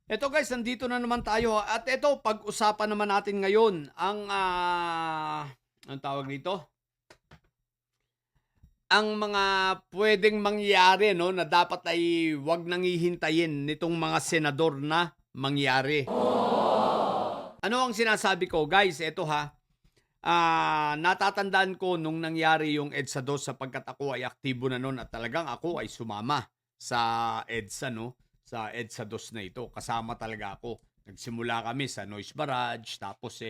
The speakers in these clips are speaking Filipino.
Eto guys, nandito na naman tayo at eto pag-usapan naman natin ngayon ang, anong tawag dito? Ang mga puwedeng mangyari 'no, na dapat ay 'wag nang hihintayin nitong mga senador na mangyari. Ano ang sinasabi ko guys, eto ha, natatandaan ko nung nangyari yung EDSA 2 sapagkat ako ay aktibo na nun at talagang ako ay sumama sa EDSA 'no, sa EDSA 2 na ito. Kasama talaga ako. Nagsimula kami sa Noise Barrage tapos,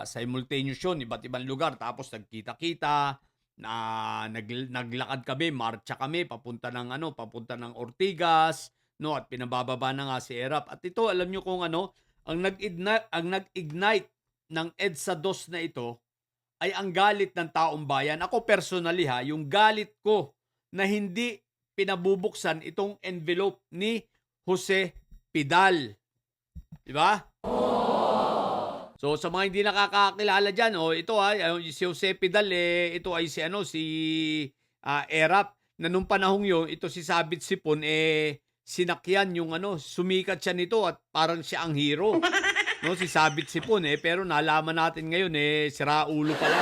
simultaneous yun, iba't ibang lugar tapos nagkita-kita, na naglakad kami, marcha kami papunta ng Ortigas 'no, at pinabababa na nga si ERAP. At ito alam niyo kung ano, ang nag-ignite ng EDSA 2 na ito ay ang galit ng taong bayan. Ako personally ha, yung galit ko na hindi pinabubuksan itong envelope ni Jose Pidal. 'Di ba? So sa mga hindi nakakakilala diyan, oh, ito si Jose Pidal ito ay si ERAP na nung panahong 'yon, ito si Sabit Sipon sinakyan yung sumikat siya nito at parang siya ang hero. No, si Sabit Sipon pero nalaman natin ngayon siraulo pala.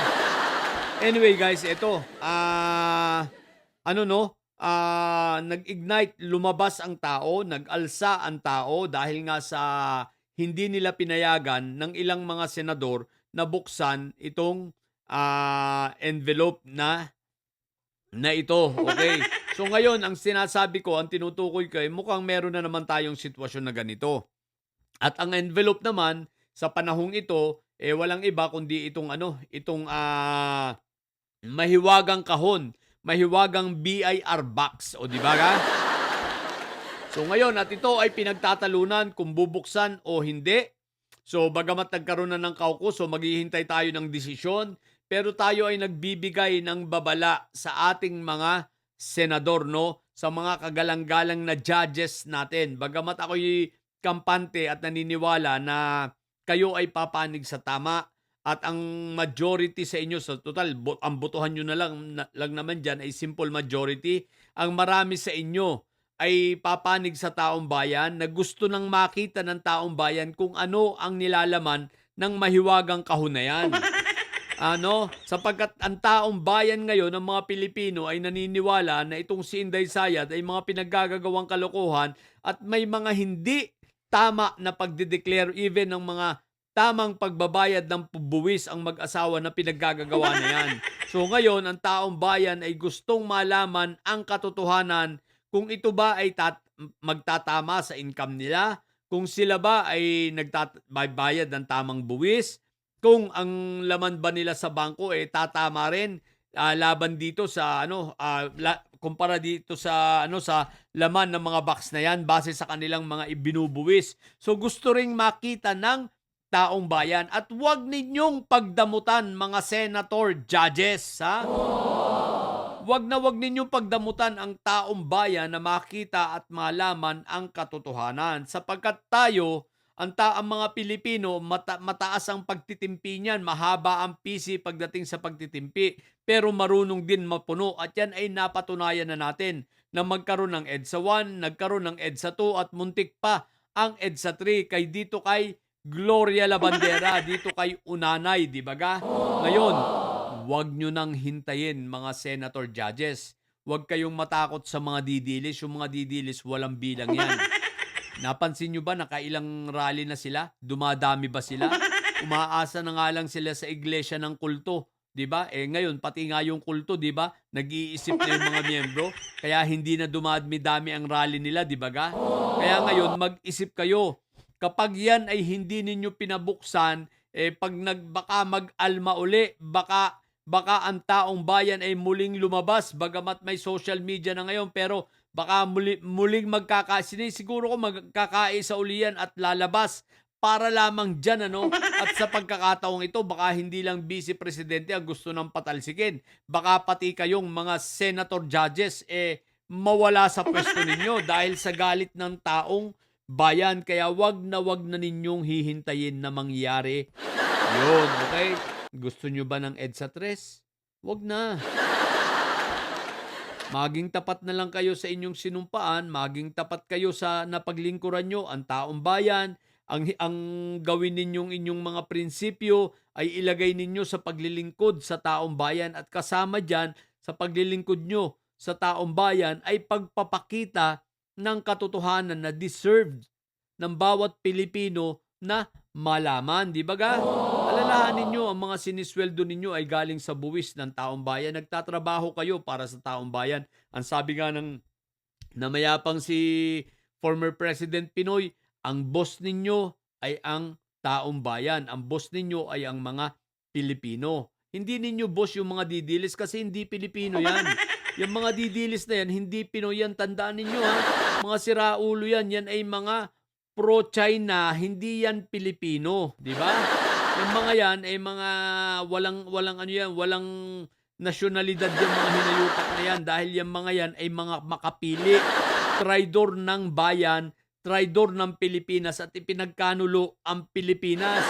Anyway guys, ito nag-ignite, lumabas ang tao, nag-alsa ang tao dahil nga sa hindi nila pinayagan ng ilang mga senador na buksan itong envelope na ito, okay. So ngayon, ang sinasabi ko, ang tinutukoy ko mukhang meron na naman tayong sitwasyon na ganito. At ang envelope naman sa panahong ito, walang iba kundi itong mahiwagang kahon, mahiwagang BIR box, o di ba ka? So ngayon at ito ay pinagtatalunan kung bubuksan o hindi. So bagamat nagkaroon na ng kaukus, so maghihintay tayo ng desisyon, pero tayo ay nagbibigay ng babala sa ating mga senador, no, sa mga kagalang-galang na judges natin. Bagamat ako'y kampante at naniniwala na kayo ay papanig sa tama at ang majority sa inyo sa total ang botohan niyo lang naman diyan ay simple majority. Ang marami sa inyo ay papanig sa taong bayan na gusto nang makita ng taong bayan kung ano ang nilalaman ng mahiwagang kahon na yan. Sapagkat ang taong bayan ngayon ng mga Pilipino ay naniniwala na itong si Inday Sayad ay mga pinaggagawang kalokohan at may mga hindi tama na pagdedeclare even ng mga tamang pagbabayad ng buwis ang mag-asawa na pinaggagawa na yan. So ngayon, ang taong bayan ay gustong malaman ang katotohanan kung ito ba ay magtatama sa income nila, kung sila ba ay nagbayad ng tamang buwis, kung ang laman ba nila sa bangko tatama rin laban dito sa kumpara dito sa laman ng mga box na yan base sa kanilang mga ibinubuwis. So gusto ring makita ng taong bayan at huwag ninyong pagdamutan mga senator judges, ha? Wag ninyong pagdamutan ang taong bayan na makita at malaman ang katotohanan sapagkat tayo, ang mga Pilipino, mataas ang pagtitimpi niyan, mahaba ang PC pagdating sa pagtitimpi, pero marunong din mapuno at yan ay napatunayan na natin na magkaroon ng EDSA 1, nagkaroon ng EDSA 2 at muntik pa ang EDSA 3 kay Gloria Labandera, dito kay Unanay, di ba ga? Ngayon, huwag nyo nang hintayin mga senator judges. Huwag kayong matakot sa mga didilis. Yung mga didilis, walang bilang yan. Napansin nyo ba nakailang rally na sila? Dumadami ba sila? Umaasa na nga lang sila sa iglesia ng kulto. 'Di ba? Ngayon, pati nga yung kulto, 'di ba? Nag-iisip na yung mga miyembro. Kaya hindi na dumadami-dami ang rally nila, 'di ba ga? Kaya ngayon, mag-isip kayo. Kapag yan ay hindi ninyo pinabuksan, baka mag-alma uli, baka ang taong bayan ay muling lumabas bagamat may social media na ngayon pero baka muling siguro ko magkakaisa uli yan at lalabas para lamang dyan at sa pagkakataong ito baka hindi lang vice presidente ang gusto ng patalsikin, baka pati kayong mga senator judges mawala sa pwesto ninyo dahil sa galit ng taong bayan. Kaya wag na ninyong hihintayin na mangyari yun, okay? Gusto nyo ba ng EDSA 3? Wag na. Maging tapat na lang kayo sa inyong sinumpaan, maging tapat kayo sa napaglingkuran nyo ang taong bayan, ang gawin ninyong inyong mga prinsipyo ay ilagay ninyo sa paglilingkod sa taong bayan at kasama diyan sa paglilingkod nyo sa taong bayan ay pagpapakita ng katotohanan na deserved ng bawat Pilipino na malaman, di ba ga? Alalahanin ninyo ang mga sinisweldo ninyo ay galing sa buwis ng taong bayan. Nagtatrabaho kayo para sa taong bayan. Ang sabi nga ng namayapang si former President Pinoy, ang boss ninyo ay ang taong bayan. Ang boss ninyo ay ang mga Pilipino. Hindi ninyo boss yung mga didilis kasi hindi Pilipino yan. Yung mga didilis na yan, hindi Pinoy yan. Tandaan ninyo ha. Mga siraulo yan. Yan ay mga pro-China, hindi yan Pilipino, di ba? Yung mga yan ay mga walang ano yan, walang nasyonalidad yung mga hinayupak na yan dahil yung mga yan ay mga makapili, traidor ng bayan, traidor ng Pilipinas at ipinagkanulo ang Pilipinas.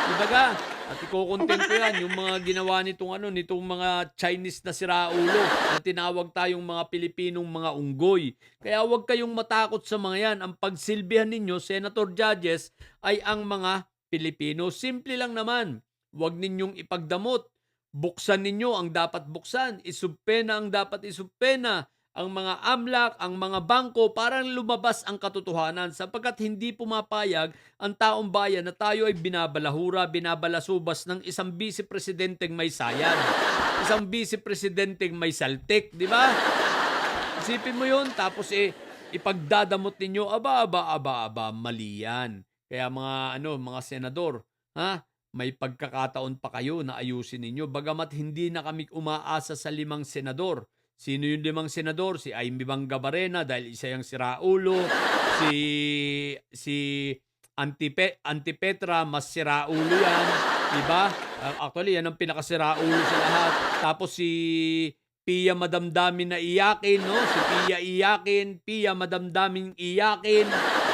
Di ba ga? At iko-content ko yan, yung mga ginawa nitong mga Chinese na siraulo na tinawag tayong mga Pilipinong mga unggoy. Kaya huwag kayong matakot sa mga yan. Ang pagsilbihan ninyo, Senator Judges, ay ang mga Pilipino. Simple lang naman. Huwag ninyong ipagdamot. Buksan ninyo ang dapat buksan. Isubpena ang dapat isubpena. Ang mga amlak, ang mga bangko, parang lumabas ang katotohanan sapagkat hindi pumapayag ang taong bayan na tayo ay binabalahura, binabalasubas ng isang vice-presidenteng may sayad, isang vice-presidenteng may saltik, di ba? Isipin mo yun, tapos ipagdadamot ninyo, aba, mali yan. Kaya mga senador, may pagkakataon pa kayo na ayusin ninyo, bagamat hindi na kami umaasa sa 5 senador. Sino yung 5 senador? Si Amy Bangabarena dahil isa yung siraulo. Si Antipetra, mas siraulo yan. Diba? Actually, yan ang pinakasiraulo sa lahat. Tapos si Pia Madamdamin na iyakin, no? Si Pia iyakin, Pia Madamdamin iyakin.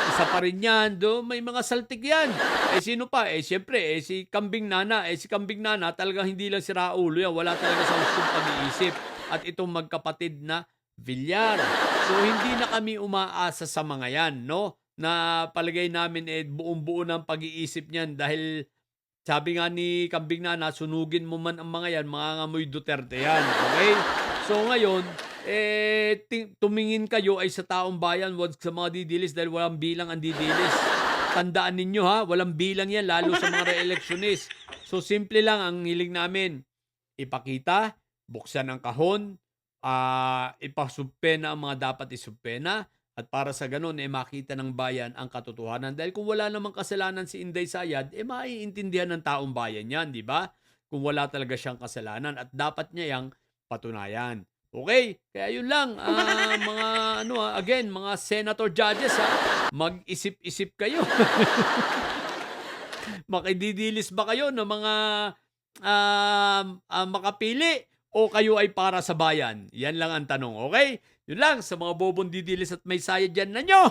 Isa pa rin yan. May mga saltik yan. Sino pa? Siyempre, si Kambing Nana. Si Kambing Nana talagang hindi lang siraulo yan. Wala talaga sa hustong pag-iisip. At itong magkapatid na Villar. So, hindi na kami umaasa sa mga yan, no? Na palagay namin buong-buo ng pag-iisip niyan dahil sabi nga ni Kambing Nana, sunugin mo man ang mga yan, mga ngamoy Duterte yan. Okay? So, ngayon, tumingin kayo ay sa taong bayan, wag sa mga didilis dahil walang bilang ang didilis. Tandaan ninyo ha, walang bilang yan, lalo sa mga re-electionist. So, simple lang ang hiling namin. Ipakita, buksan ang kahon, ipasubpena ang mga dapat isubpena, at para sa ganun, makita ng bayan ang katotohanan. Dahil kung wala namang kasalanan si Inday Sayad, maiintindihan ng taong bayan yan, di ba? Kung wala talaga siyang kasalanan at dapat niya yang patunayan. Okay? Kaya yun lang, mga senator judges, mag-isip-isip kayo. Makididilis ba kayo ng mga makapili o kayo ay para sa bayan? Yan lang ang tanong, okay? Yun lang, sa mga bobong didilis at may sayad dyan na nyo.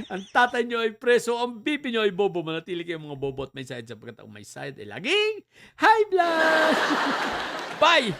Ang tatay nyo ay preso, ang bibi nyo ay bobo. Manatili kayo mga bobo at may sayad sapagkat ang may sayad ay laging high blood. Bye!